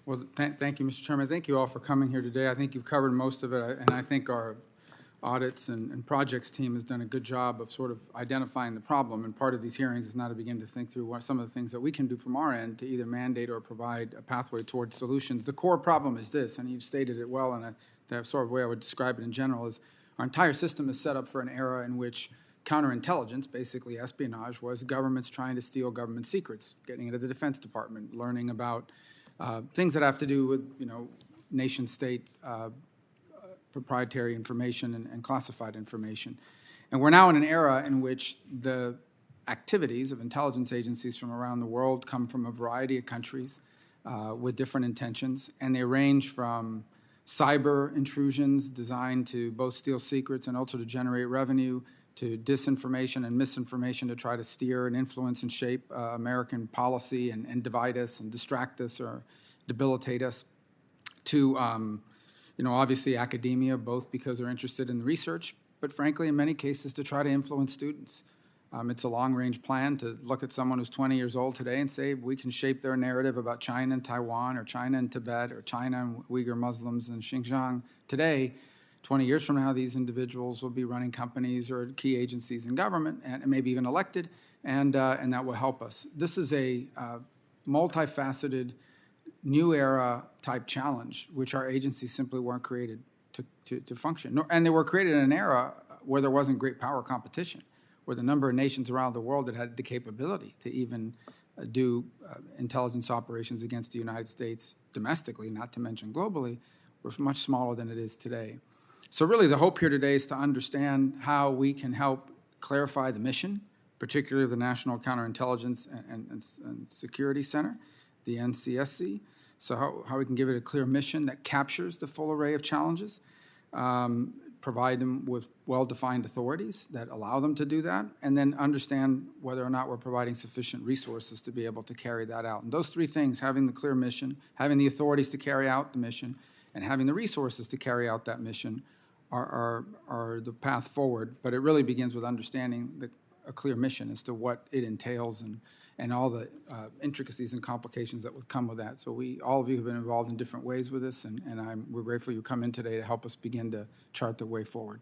Well, thank you, Mr. Chairman. Thank you all for coming here today. I think you've covered most of it, and I think our audits and projects team has done a good job of sort of identifying the problem. And part of these hearings is now to begin to think through what some of the things that we can do from our end to either mandate or provide a pathway towards solutions. The core problem is this, and you've stated it well, and the sort of way I would describe it in general is our entire system is set up for an era in which counterintelligence, basically espionage, was governments trying to steal government secrets, getting into the Defense Department, learning about things that have to do with, nation-state proprietary information and classified information. And we're now in an era in which the activities of intelligence agencies from around the world come from a variety of countries with different intentions, and they range from cyber intrusions designed to both steal secrets and also to generate revenue, to disinformation and misinformation to try to steer and influence and shape American policy and divide us and distract us or debilitate us, to obviously academia, both because they're interested in the research, but frankly, in many cases, to try to influence students. It's a long-range plan to look at someone who's 20 years old today and say, we can shape their narrative about China and Taiwan, or China and Tibet, or China and Uyghur Muslims in Xinjiang. Today, 20 years from now, these individuals will be running companies or key agencies in government, and maybe even elected, and that will help us. This is a multifaceted, new era type challenge, which our agencies simply weren't created to function. And they were created in an era where there wasn't great power competition, where the number of nations around the world that had the capability to even do intelligence operations against the United States domestically, not to mention globally, was much smaller than it is today. So really the hope here today is to understand how we can help clarify the mission, particularly of the National Counterintelligence and Security Center, the NCSC, so how we can give it a clear mission that captures the full array of challenges, provide them with well-defined authorities that allow them to do that, and then understand whether or not we're providing sufficient resources to be able to carry that out. And those three things, having the clear mission, having the authorities to carry out the mission, and having the resources to carry out that mission are the path forward. But it really begins with understanding a clear mission as to what it entails and all the intricacies and complications that would come with that. So all of you have been involved in different ways with this, and we're grateful you come in today to help us begin to chart the way forward.